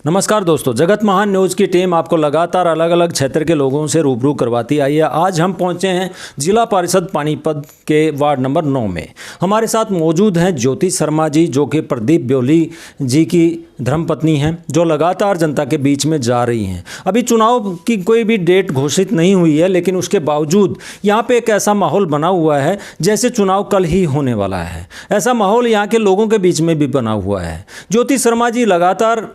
नमस्कार दोस्तों, जगत महान न्यूज़ की टीम आपको लगातार अलग अलग क्षेत्र के लोगों से रूबरू करवाती आई है। आज हम पहुंचे हैं जिला परिषद पानीपत के वार्ड नंबर 9 में। हमारे साथ मौजूद हैं ज्योति शर्मा जी, जो कि प्रदीप ब्योली जी की धर्मपत्नी हैं, जो लगातार जनता के बीच में जा रही हैं। अभी चुनाव की कोई भी डेट घोषित नहीं हुई है, लेकिन उसके बावजूद यहाँ पे एक ऐसा माहौल बना हुआ है जैसे चुनाव कल ही होने वाला है। ऐसा माहौल यहाँ के लोगों के बीच में भी बना हुआ है। ज्योति शर्मा जी लगातार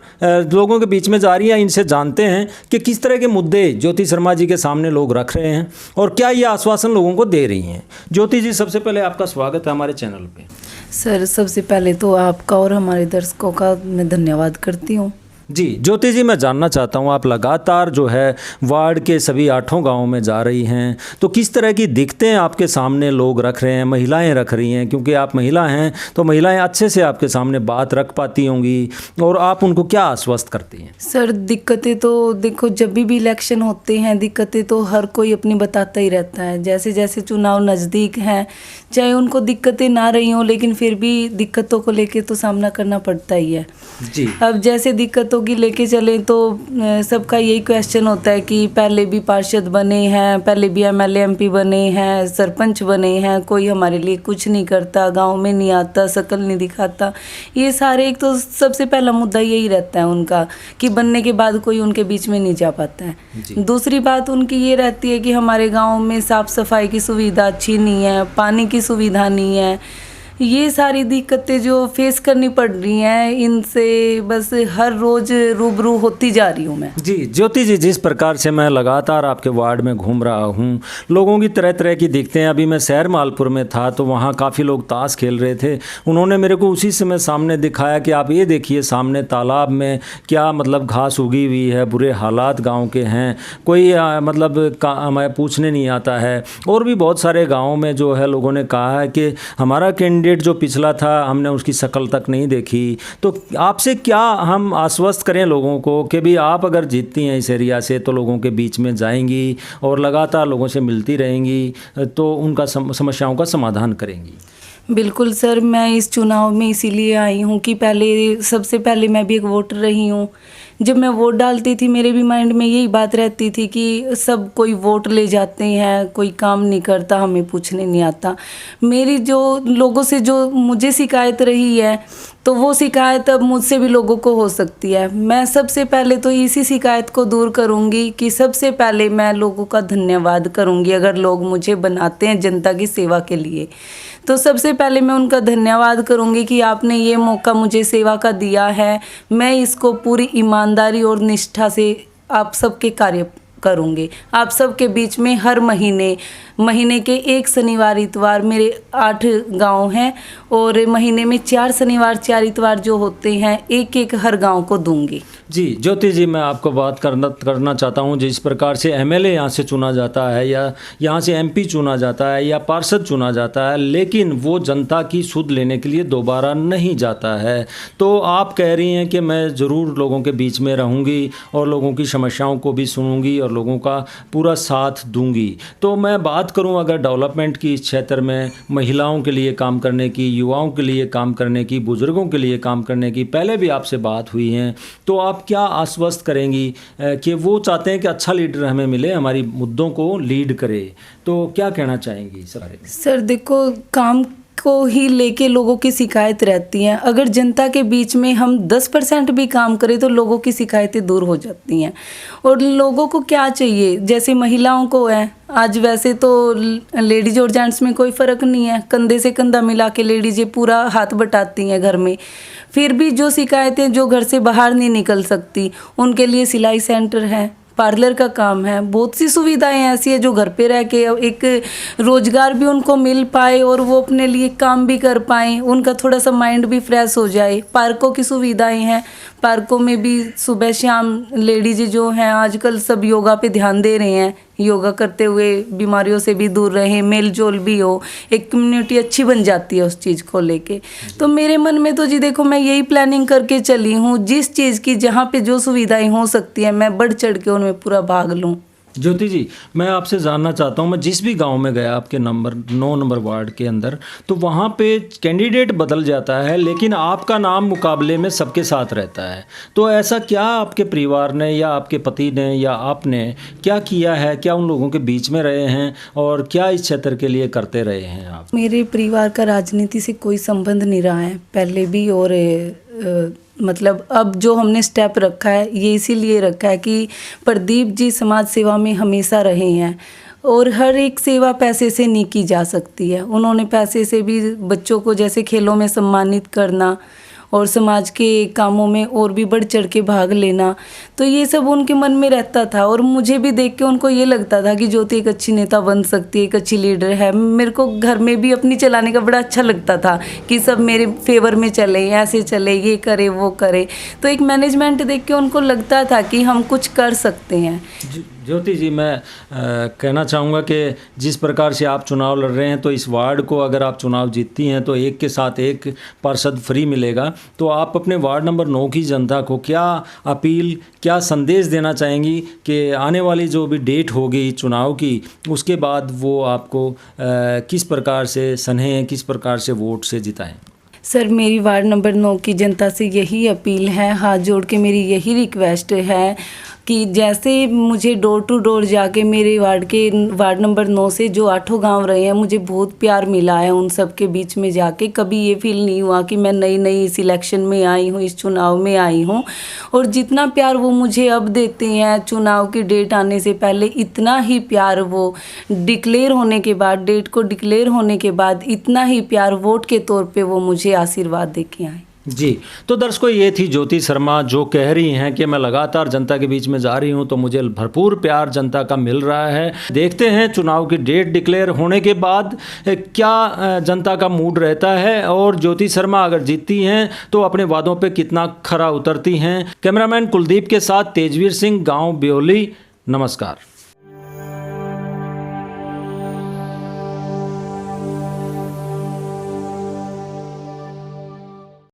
लोगों के बीच में जा रही हैं। इनसे जानते हैं कि किस तरह के मुद्दे ज्योति शर्मा जी के सामने लोग रख रहे हैं और क्या ये आश्वासन लोगों को दे रही हैं। ज्योति जी, सबसे पहले आपका स्वागत है हमारे चैनल पे। सर, सबसे पहले तो आपका और हमारे दर्शकों का मैं धन्यवाद करती हूँ। जी ज्योति जी, मैं जानना चाहता हूँ, आप लगातार जो है वार्ड के सभी 8 गांवों में जा रही हैं, तो किस तरह की दिक्कतें आपके सामने लोग रख रहे हैं, महिलाएं रख रही हैं? क्योंकि आप महिला हैं तो महिलाएं अच्छे से आपके सामने बात रख पाती होंगी, और आप उनको क्या आश्वस्त करती हैं? सर, दिक्कतें तो देखो, जब भी इलेक्शन होते हैं दिक्कतें तो हर कोई अपनी बताता ही रहता है। जैसे जैसे चुनाव नज़दीक हैं, चाहे उनको दिक्कतें ना रही हों, लेकिन फिर भी दिक्कतों को लेके तो सामना करना पड़ता ही है। जी, अब जैसे दिक्कतों की लेके चलें तो सबका यही क्वेश्चन होता है कि पहले भी पार्षद बने हैं, पहले भी एमएलए एमपी बने हैं, सरपंच बने हैं, कोई हमारे लिए कुछ नहीं करता, गांव में नहीं आता, शकल नहीं दिखाता। ये सारे, एक तो सबसे पहला मुद्दा यही रहता है उनका कि बनने के बाद कोई उनके बीच में नहीं जा पाता है। दूसरी बात उनकी ये रहती है कि हमारे गाँव में साफ़ सफाई की सुविधा अच्छी नहीं है, पानी की सुविधा नहीं है। ये सारी दिक्कतें जो फेस करनी पड़ रही हैं, इनसे बस हर रोज़ रूबरू होती जा रही हूँ मैं। जी ज्योति जी, जिस प्रकार से मैं लगातार आपके वार्ड में घूम रहा हूँ, लोगों की तरह तरह की दिखते हैं। अभी मैं शहर मालपुर में था तो वहाँ काफ़ी लोग ताश खेल रहे थे। उन्होंने मेरे को उसी समय सामने दिखाया कि आप ये देखिए, सामने तालाब में क्या मतलब घास उगी हुई है, बुरे हालात गाँव के हैं, कोई हमें पूछने नहीं आता है। और भी बहुत सारे गाँव में जो है लोगों ने कहा है कि हमारा कैंडिडेट जो पिछला था हमने उसकी शक्ल तक नहीं देखी। तो आपसे क्या हम आश्वस्त करें लोगों को कि भी आप अगर जीतती हैं इस एरिया से तो लोगों के बीच में जाएंगी और लगातार लोगों से मिलती रहेंगी, तो उनका समस्याओं का समाधान करेंगी? बिल्कुल सर, मैं इस चुनाव में इसीलिए आई हूँ कि सबसे पहले मैं भी एक वोटर रही हूँ। जब मैं वोट डालती थी मेरे भी माइंड में यही बात रहती थी कि सब कोई वोट ले जाते हैं, कोई काम नहीं करता, हमें पूछने नहीं आता। मेरी जो लोगों से जो मुझे शिकायत रही है, तो वो शिकायत अब मुझसे भी लोगों को हो सकती है। मैं सबसे पहले तो इसी शिकायत को दूर करूंगी कि सबसे पहले मैं लोगों का धन्यवाद करूंगी। अगर लोग मुझे बनाते हैं जनता की सेवा के लिए, तो सबसे पहले मैं उनका धन्यवाद करूंगी कि आपने ये मौका मुझे सेवा का दिया है। मैं इसको पूरी ईमानदारी और निष्ठा से आप सबके कार्य करूंगी। आप सबके बीच में हर महीने के 1 शनिवार इतवार, मेरे 8 गांव हैं और महीने में 4 शनिवार 4 इतवार जो होते हैं, एक हर गांव को दूंगी। जी ज्योति जी, मैं आपको बात करना चाहता हूँ। जिस प्रकार से एमएलए यहाँ से चुना जाता है या यहाँ से एमपी चुना जाता है या पार्षद चुना जाता है, लेकिन वो जनता की सुध लेने के लिए दोबारा नहीं जाता है। तो आप कह रही हैं कि मैं ज़रूर लोगों के बीच में रहूँगी और लोगों की समस्याओं को भी सुनूंगी और लोगों का पूरा साथ दूंगी। तो मैं बात करूं अगर डेवलपमेंट की इस क्षेत्र में, महिलाओं के लिए काम करने की, युवाओं के लिए काम करने की, बुजुर्गों के लिए काम करने की, पहले भी आपसे बात हुई है, तो आप क्या आश्वस्त करेंगी कि वो चाहते हैं कि अच्छा लीडर हमें मिले, हमारी मुद्दों को लीड करे, तो क्या कहना चाहेंगी सर? सर देखो, काम को ही लेके लोगों की शिकायत रहती हैं। अगर जनता के बीच में हम 10% भी काम करें तो लोगों की शिकायतें दूर हो जाती हैं। और लोगों को क्या चाहिए, जैसे महिलाओं को है, आज वैसे तो लेडीज और जेंट्स में कोई फ़र्क नहीं है, कंधे से कंधा मिला के लेडीज़ पूरा हाथ बटाती हैं घर में। फिर भी जो शिकायतें, जो घर से बाहर नहीं निकल सकती, उनके लिए सिलाई सेंटर है, पार्लर का काम है, बहुत सी सुविधाएं ऐसी है जो घर पे रह के एक रोजगार भी उनको मिल पाए और वो अपने लिए काम भी कर पाएँ, उनका थोड़ा सा माइंड भी फ्रेश हो जाए। पार्कों की सुविधाएं हैं, पार्कों में भी सुबह शाम लेडीज जो हैं आजकल सब योगा पे ध्यान दे रहे हैं, योगा करते हुए बीमारियों से भी दूर रहें, मेल जोल भी हो, एक कम्युनिटी अच्छी बन जाती है उस चीज़ को लेके। तो मेरे मन में तो जी देखो, मैं यही प्लानिंग करके चली हूँ, जिस चीज़ की जहाँ पे जो सुविधाएं हो सकती है मैं बढ़ चढ़ के उनमें पूरा भाग लूँ। ज्योति जी, मैं आपसे जानना चाहता हूँ, मैं जिस भी गांव में गया आपके 9 नंबर वार्ड के अंदर, तो वहाँ पे कैंडिडेट बदल जाता है लेकिन आपका नाम मुकाबले में सबके साथ रहता है। तो ऐसा क्या आपके परिवार ने या आपके पति ने या आपने क्या किया है, क्या उन लोगों के बीच में रहे हैं और क्या इस क्षेत्र के लिए करते रहे हैं आप? मेरे परिवार का राजनीति से कोई संबंध नहीं रहा है पहले भी, और मतलब अब जो हमने स्टेप रखा है ये इसीलिए रखा है कि प्रदीप जी समाज सेवा में हमेशा रहे हैं और हर एक सेवा पैसे से नहीं की जा सकती है। उन्होंने पैसे से भी बच्चों को जैसे खेलों में सम्मानित करना और समाज के कामों में और भी बढ़ चढ़ के भाग लेना, तो ये सब उनके मन में रहता था और मुझे भी देख के उनको ये लगता था कि ज्योति एक अच्छी नेता बन सकती है, एक अच्छी लीडर है। मेरे को घर में भी अपनी चलाने का बड़ा अच्छा लगता था कि सब मेरे फेवर में चले, ऐसे चले, ये करे वो करे। तो एक मैनेजमेंट देख के उनको लगता था कि हम कुछ कर सकते हैं। ज्योति जी, मैं कहना चाहूँगा कि जिस प्रकार से आप चुनाव लड़ रहे हैं, तो इस वार्ड को अगर आप चुनाव जीतती हैं तो एक के साथ एक पार्षद फ्री मिलेगा। तो आप अपने वार्ड नंबर 9 की जनता को क्या अपील, क्या संदेश देना चाहेंगी कि आने वाली जो भी डेट होगी चुनाव की, उसके बाद वो आपको किस प्रकार से सनेह, किस प्रकार से वोट से जिताएं? सर, मेरी वार्ड नंबर 9 की जनता से यही अपील है, हाथ जोड़ के मेरी यही रिक्वेस्ट है कि जैसे मुझे डोर टू डोर जाके मेरे वार्ड नंबर 9 से जो 8 गांव रहे हैं, मुझे बहुत प्यार मिला है उन सब के बीच में जाके। कभी ये फील नहीं हुआ कि मैं नई इस इलेक्शन में आई हूँ, इस चुनाव में आई हूँ। और जितना प्यार वो मुझे अब देते हैं चुनाव की डेट आने से पहले, इतना ही प्यार वो डिक्लेयर होने के बाद, डेट को डिक्लेयर होने के बाद, इतना ही प्यार वोट के तौर पे वो मुझे आशीर्वाद दे के आए। जी, तो दर्शकों, ये थी ज्योति शर्मा जो कह रही हैं कि मैं लगातार जनता के बीच में जा रही हूं तो मुझे भरपूर प्यार जनता का मिल रहा है। देखते हैं चुनाव की डेट डिक्लेयर होने के बाद क्या जनता का मूड रहता है और ज्योति शर्मा अगर जीतती हैं तो अपने वादों पे कितना खरा उतरती हैं। कैमरामैन कुलदीप के साथ तेजवीर सिंह, गाँव ब्योली। नमस्कार।